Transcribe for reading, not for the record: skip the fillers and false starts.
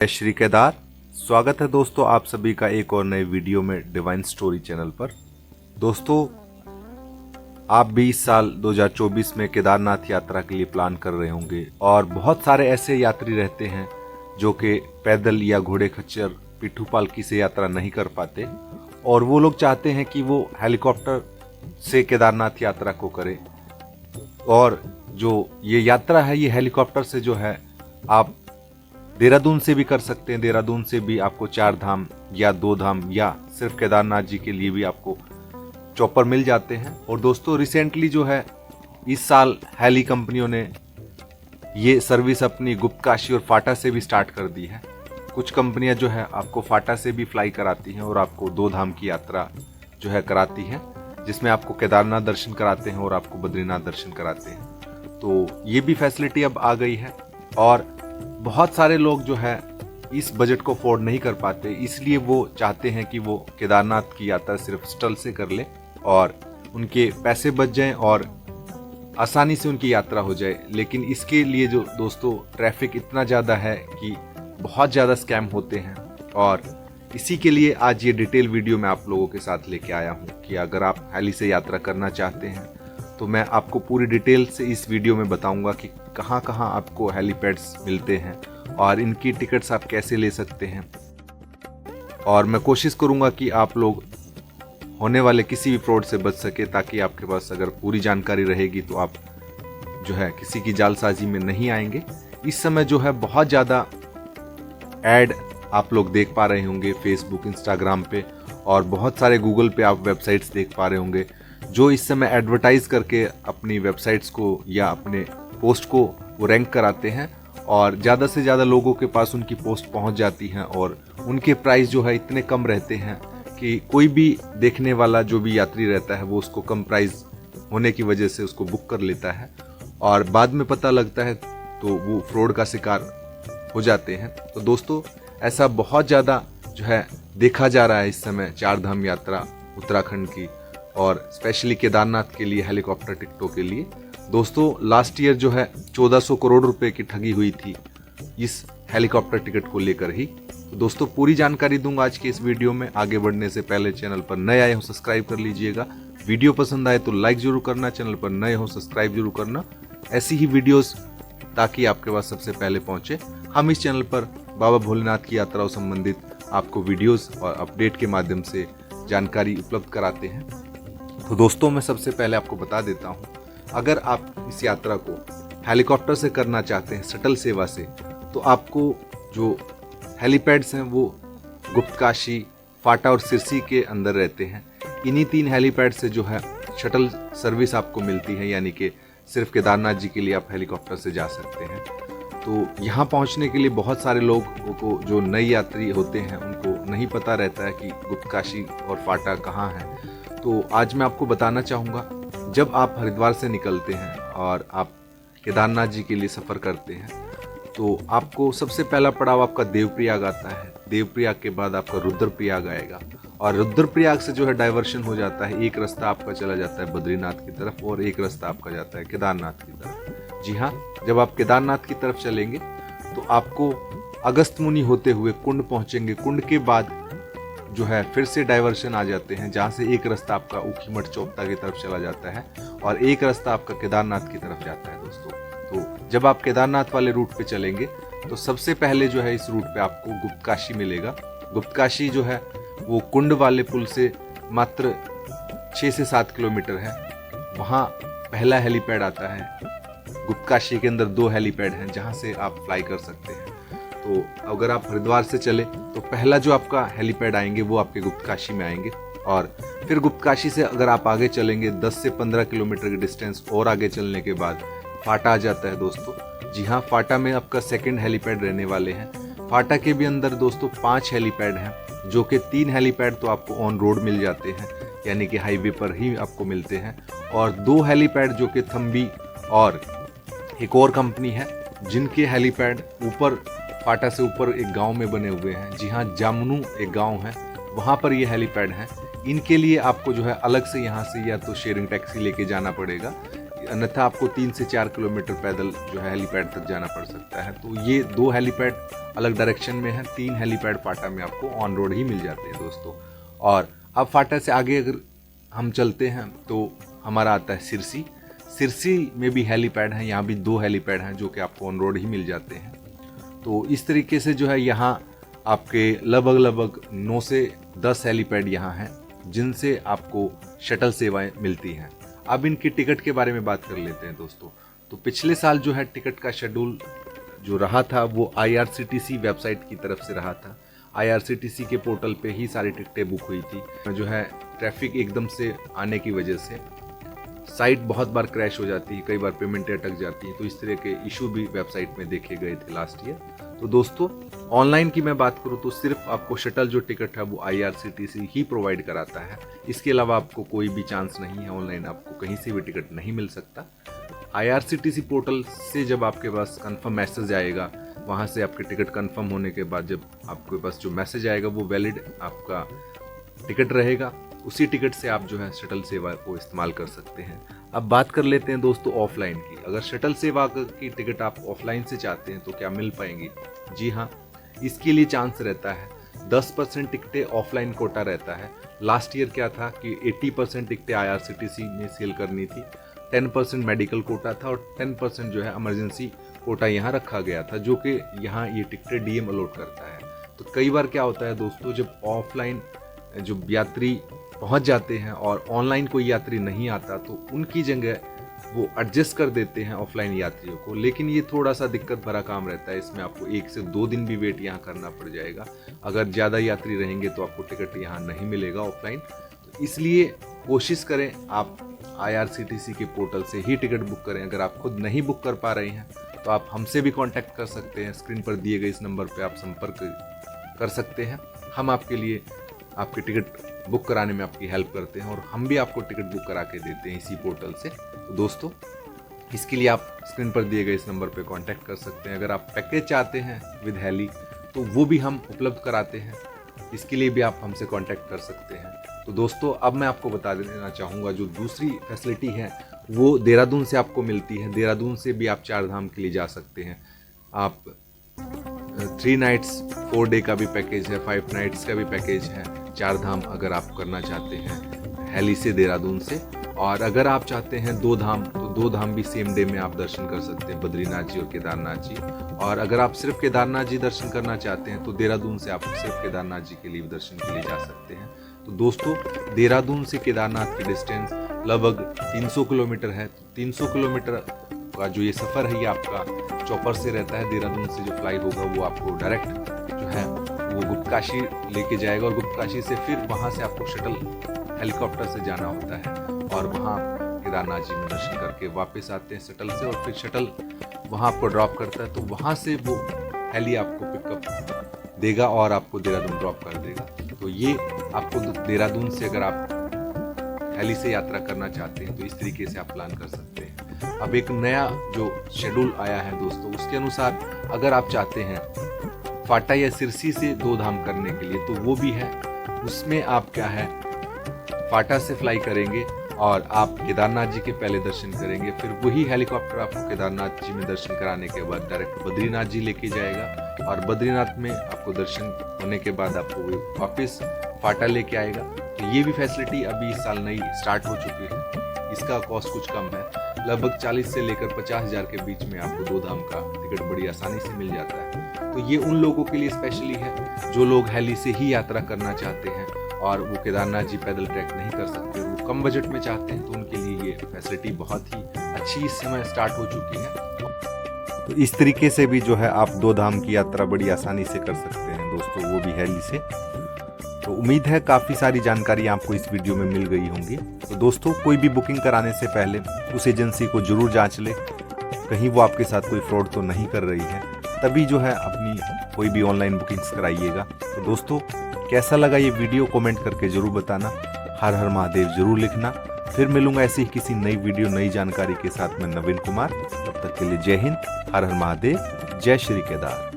श्री केदार। स्वागत है दोस्तों आप सभी का एक और नए वीडियो में डिवाइन स्टोरी चैनल पर। दोस्तों आप भी इस साल 2024 में केदारनाथ यात्रा के लिए प्लान कर रहे होंगे और बहुत सारे ऐसे यात्री रहते हैं जो कि पैदल या घोड़े खच्चर पिट्ठू पालकी से यात्रा नहीं कर पाते और वो लोग चाहते हैं कि वो हेलीकॉप्टर से केदारनाथ यात्रा को करें। और जो ये यात्रा है ये हेलीकॉप्टर से जो है आप देहरादून से भी कर सकते हैं। देहरादून से भी आपको 4 धाम या 2 धाम या सिर्फ केदारनाथ जी के लिए भी आपको चॉपर मिल जाते हैं। और दोस्तों रिसेंटली जो है इस साल हेली कंपनियों ने ये सर्विस अपनी गुप्तकाशी और फाटा से भी स्टार्ट कर दी है। कुछ कंपनियां जो है आपको फाटा से भी फ्लाई कराती हैं और आपको 2 धाम की यात्रा जो है कराती हैं, जिसमें आपको केदारनाथ दर्शन कराते हैं और आपको बद्रीनाथ दर्शन कराते हैं। तो ये भी फैसिलिटी अब आ गई है और बहुत सारे लोग जो है इस बजट को अफोर्ड नहीं कर पाते, इसलिए वो चाहते हैं कि वो केदारनाथ की यात्रा सिर्फ स्टल से कर ले और उनके पैसे बच जाएं और आसानी से उनकी यात्रा हो जाए। लेकिन इसके लिए जो दोस्तों ट्रैफिक इतना ज़्यादा है कि बहुत ज़्यादा स्कैम होते हैं और इसी के लिए आज ये डिटेल वीडियो मैं आप लोगों के साथ लेके आया हूँ कि अगर आप हेली से यात्रा करना चाहते हैं तो मैं आपको पूरी डिटेल से इस वीडियो में बताऊंगा कि कहाँ कहाँ आपको हेलीपैड्स मिलते हैं और इनकी टिकट्स आप कैसे ले सकते हैं। और मैं कोशिश करूंगा कि आप लोग होने वाले किसी भी फ्रॉड से बच सके, ताकि आपके पास अगर पूरी जानकारी रहेगी तो आप जो है किसी की जालसाजी में नहीं आएंगे। इस समय जो है बहुत ज़्यादा ऐड आप लोग देख पा रहे होंगे फेसबुक इंस्टाग्राम पे, और बहुत सारे गूगल पे आप वेबसाइट्स देख पा रहे होंगे जो इस समय एडवर्टाइज करके अपनी वेबसाइट्स को या अपने पोस्ट को वो रैंक कराते हैं और ज़्यादा से ज़्यादा लोगों के पास उनकी पोस्ट पहुंच जाती हैं और उनके प्राइस जो है इतने कम रहते हैं कि कोई भी देखने वाला जो भी यात्री रहता है वो उसको कम प्राइस होने की वजह से उसको बुक कर लेता है और बाद में पता लगता है तो वो फ्रॉड का शिकार हो जाते हैं। तो दोस्तों ऐसा बहुत ज़्यादा जो है देखा जा रहा है इस समय 4 धाम यात्रा उत्तराखंड की और स्पेशली केदारनाथ के लिए हेलीकॉप्टर टिकटों के लिए। दोस्तों लास्ट ईयर जो है 1400 करोड़ रुपए की ठगी हुई थी इस हेलीकॉप्टर टिकट को लेकर ही। तो दोस्तों पूरी जानकारी दूंगा आज के इस वीडियो में। आगे बढ़ने से पहले चैनल पर नए आए हो सब्सक्राइब कर लीजिएगा, वीडियो पसंद आए तो लाइक जरूर करना, चैनल पर नए हो सब्सक्राइब जरूर करना, ऐसी ही वीडियोस ताकि आपके पास सबसे पहले पहुंचे। हम इस चैनल पर बाबा भोलेनाथ की यात्राओं संबंधित आपको वीडियोस और अपडेट के माध्यम से जानकारी उपलब्ध कराते हैं। तो दोस्तों मैं सबसे पहले आपको बता देता हूं, अगर आप इस यात्रा को हेलीकॉप्टर से करना चाहते हैं शटल सेवा से, तो आपको जो हेलीपैड्स हैं वो गुप्तकाशी, फाटा और सिरसी के अंदर रहते हैं। इन्हीं 3 हेलीपैड से जो है शटल सर्विस आपको मिलती है, यानी कि सिर्फ केदारनाथ जी के लिए आप हेलीकॉप्टर से जा सकते हैं। तो यहाँ पहुँचने के लिए बहुत सारे लोगों को जो नए यात्री होते हैं उनको नहीं पता रहता है कि गुप्तकाशी और फाटा कहाँ है। तो आज मैं आपको बताना चाहूँगा, जब आप हरिद्वार से निकलते हैं और आप केदारनाथ जी के लिए सफ़र करते हैं तो आपको सबसे पहला पड़ाव आपका देवप्रयाग आता है। देवप्रयाग के बाद आपका रुद्रप्रयाग आएगा और रुद्रप्रयाग से जो है डाइवर्शन हो जाता है, एक रास्ता आपका चला जाता है बद्रीनाथ की तरफ और एक रास्ता आपका जाता है केदारनाथ की तरफ। जी हाँ, जब आप केदारनाथ की तरफ चलेंगे तो आपको अगस्त मुनि होते हुए कुंड पहुँचेंगे। कुंड के बाद जो है फिर से डाइवर्शन आ जाते हैं, जहाँ से एक रास्ता आपका ऊखीमठ चौपता की तरफ चला जाता है और एक रास्ता आपका केदारनाथ की तरफ जाता है। दोस्तों तो जब आप केदारनाथ वाले रूट पे चलेंगे तो सबसे पहले जो है इस रूट पे आपको गुप्तकाशी मिलेगा। गुप्तकाशी जो है वो कुंड वाले पुल से मात्र 6 से 7 किलोमीटर है। वहाँ पहला हेलीपैड आता है। गुप्तकाशी के अंदर 2 हेलीपैड हैं जहाँ से आप फ्लाई कर सकते हैं। तो अगर आप हरिद्वार से चले तो पहला जो आपका हेलीपैड आएंगे वो आपके गुप्तकाशी में आएंगे और फिर गुप्तकाशी से अगर आप आगे चलेंगे 10 से 15 किलोमीटर के डिस्टेंस और आगे चलने के बाद फाटा आ जाता है। दोस्तों जी हाँ, फाटा में आपका 2nd हेलीपैड रहने वाले हैं। फाटा के भी अंदर दोस्तों 5 हेलीपैड हैं, जो कि 3 हेलीपैड तो आपको ऑन रोड मिल जाते हैं, यानी कि हाईवे पर ही आपको मिलते हैं, और 2 हेलीपैड जो कि थम्बी और एक और कंपनी है जिनके हेलीपैड ऊपर फाटा से ऊपर एक गांव में बने हुए हैं। जी हाँ, जामुनू एक गांव है, वहाँ पर ये हेलीपैड हैं। इनके लिए आपको जो है अलग से यहाँ से या तो शेयरिंग टैक्सी लेके जाना पड़ेगा अन्यथा आपको 3 से 4 किलोमीटर पैदल जो है हेलीपैड तक जाना पड़ सकता है। तो ये 2 हेलीपैड अलग डायरेक्शन में है, 3 हेलीपैड फाटा में आपको ऑन रोड ही मिल जाते हैं दोस्तों। और अब फाटा से आगे अगर हम चलते हैं तो हमारा आता है सिरसी। सिरसी में भी हेलीपैड हैं, यहाँ भी 2 हेलीपैड हैं जो कि आपको ऑन रोड ही मिल जाते हैं। तो इस तरीके से जो है यहाँ आपके लगभग 9 से 10 हेलीपैड यहाँ हैं जिनसे आपको शटल सेवाएं मिलती हैं। अब इनकी टिकट के बारे में बात कर लेते हैं दोस्तों। तो पिछले साल जो है टिकट का शेड्यूल जो रहा था वो IRCTC वेबसाइट की तरफ से रहा था। IRCTC के पोर्टल पे ही सारी टिकटें बुक हुई थी। जो है ट्रैफिक एकदम से आने की वजह से साइट बहुत बार क्रैश हो जाती है, कई बार पेमेंटें अटक जाती हैं। तो इस तरह के इशू भी वेबसाइट में देखे गए थे लास्ट ईयर। तो दोस्तों ऑनलाइन की मैं बात करूं तो सिर्फ आपको शटल जो टिकट है वो IRCTC ही प्रोवाइड कराता है। इसके अलावा आपको कोई भी चांस नहीं है, ऑनलाइन आपको कहीं से भी टिकट नहीं मिल सकता। IRCTC पोर्टल से जब आपके पास कंफर्म मैसेज आएगा, वहाँ से आपके टिकट कंफर्म होने के बाद जब आपके पास जो मैसेज आएगा वो वैलिड आपका टिकट रहेगा, उसी टिकट से आप जो है शटल सेवा को इस्तेमाल कर सकते हैं। अब बात कर लेते हैं दोस्तों ऑफलाइन की। अगर शटल सेवा की टिकट आप ऑफलाइन से चाहते हैं तो क्या मिल पाएंगी? जी हाँ, इसके लिए चांस रहता है। 10% टिकटें ऑफलाइन कोटा रहता है। लास्ट ईयर क्या था कि 80% टिकटें IRCTC ने सेल करनी थी, 10% मेडिकल कोटा था और 10% जो है इमरजेंसी कोटा यहाँ रखा गया था, जो कि यहाँ ये टिकटें DM अलॉट करता है। तो कई बार क्या होता है दोस्तों, जब ऑफलाइन जो यात्री पहुंच जाते हैं और ऑनलाइन कोई यात्री नहीं आता तो उनकी जगह वो एडजस्ट कर देते हैं ऑफलाइन यात्रियों को। लेकिन ये थोड़ा सा दिक्कत भरा काम रहता है, इसमें आपको 1 से 2 दिन भी वेट यहाँ करना पड़ जाएगा। अगर ज़्यादा यात्री रहेंगे तो आपको टिकट यहाँ नहीं मिलेगा ऑफलाइन। तो इसलिए कोशिश करें आप IRCTC के पोर्टल से ही टिकट बुक करें। अगर आप खुद नहीं बुक कर पा रहे हैं तो आप हमसे भी कॉन्टैक्ट कर सकते हैं। स्क्रीन पर दिए गए इस नंबर पर आप संपर्क कर सकते हैं। हम आपके लिए आपकी टिकट बुक कराने में आपकी हेल्प करते हैं और हम भी आपको टिकट बुक करा के देते हैं इसी पोर्टल से। तो दोस्तों इसके लिए आप स्क्रीन पर दिए गए इस नंबर पे कांटेक्ट कर सकते हैं। अगर आप पैकेज चाहते हैं विद हेली तो वो भी हम उपलब्ध कराते हैं, इसके लिए भी आप हमसे कांटेक्ट कर सकते हैं। तो दोस्तों अब मैं आपको बता देना चाहूँगा जो दूसरी फैसिलिटी है वो देहरादून से आपको मिलती है। देहरादून से भी आप 4 धाम के लिए जा सकते हैं। आप 3 नाइट्स 4 डे का भी पैकेज है, 5 नाइट्स का भी पैकेज है। 4 धाम अगर आप करना चाहते हैं हेली से देहरादून से, और अगर आप चाहते हैं 2 धाम तो 2 धाम भी सेम डे में आप दर्शन कर सकते हैं, बद्रीनाथ जी और केदारनाथ जी। और अगर आप सिर्फ केदारनाथ जी दर्शन करना चाहते हैं तो देहरादून से आप सिर्फ केदारनाथ जी के लिए दर्शन के लिए जा सकते हैं। तो दोस्तों देहरादून से केदारनाथ की डिस्टेंस लगभग 300 किलोमीटर है। 300 किलोमीटर का जो ये सफ़र है ये आपका चॉपर से रहता है। देहरादून से जो फ्लाई होगा वो आपको डायरेक्ट जो है वो गुप्तकाशी लेके जाएगा और गुप्तकाशी से फिर वहाँ से आपको शटल हेलीकॉप्टर से जाना होता है और वहाँ केदारनाथ जी में दर्शन करके वापस आते हैं शटल से, और फिर शटल वहाँ आपको ड्रॉप करता है। तो वहाँ से वो हेली आपको पिकअप देगा और आपको देहरादून ड्रॉप कर देगा। तो ये आपको देहरादून से अगर आप हेली से यात्रा करना चाहते हैं तो इस तरीके से आप प्लान कर सकते हैं। अब एक नया जो शेड्यूल आया है दोस्तों, उसके अनुसार अगर आप चाहते हैं फाटा या सिरसी से 2 धाम करने के लिए तो वो भी है। उसमें आप क्या है फाटा से फ्लाई करेंगे और आप केदारनाथ जी के पहले दर्शन करेंगे, फिर वही हेलीकॉप्टर आपको केदारनाथ जी में दर्शन कराने के बाद डायरेक्ट बद्रीनाथ जी लेके जाएगा और बद्रीनाथ में आपको दर्शन होने के बाद आपको वापस फाटा लेके आएगा। तो ये भी फैसिलिटी अभी इस साल नई स्टार्ट हो चुकी है। इसका कॉस्ट कुछ कम है, लगभग 40 से लेकर 50,000 के बीच में आपको 2 धाम का टिकट बड़ी आसानी से मिल जाता है। तो ये उन लोगों के लिए स्पेशली है जो लोग हेली से ही यात्रा करना चाहते हैं और वो केदारनाथ जी पैदल ट्रैक नहीं कर सकते, वो कम बजट में चाहते हैं, तो उनके लिए ये फैसिलिटी बहुत ही अच्छी इस समय स्टार्ट हो चुकी है। तो इस तरीके से भी जो है आप 2 धाम की यात्रा बड़ी आसानी से कर सकते हैं दोस्तों, वो भी हेली से। तो उम्मीद है काफ़ी सारी जानकारी आपको इस वीडियो में मिल गई होंगी। तो दोस्तों कोई भी बुकिंग कराने से पहले उस एजेंसी को जरूर जांच ले, कहीं वो आपके साथ कोई फ्रॉड तो नहीं कर रही है, तभी जो है अपनी कोई भी ऑनलाइन बुकिंग्स कराइएगा। तो दोस्तों कैसा लगा ये वीडियो कमेंट करके जरूर बताना। हर हर महादेव जरूर लिखना। फिर मिलूंगा ऐसी ही किसी नई वीडियो नई जानकारी के साथ। मैं नवीन कुमार, तब तक के लिए जय हिंद, हर हर महादेव, जय श्री केदार।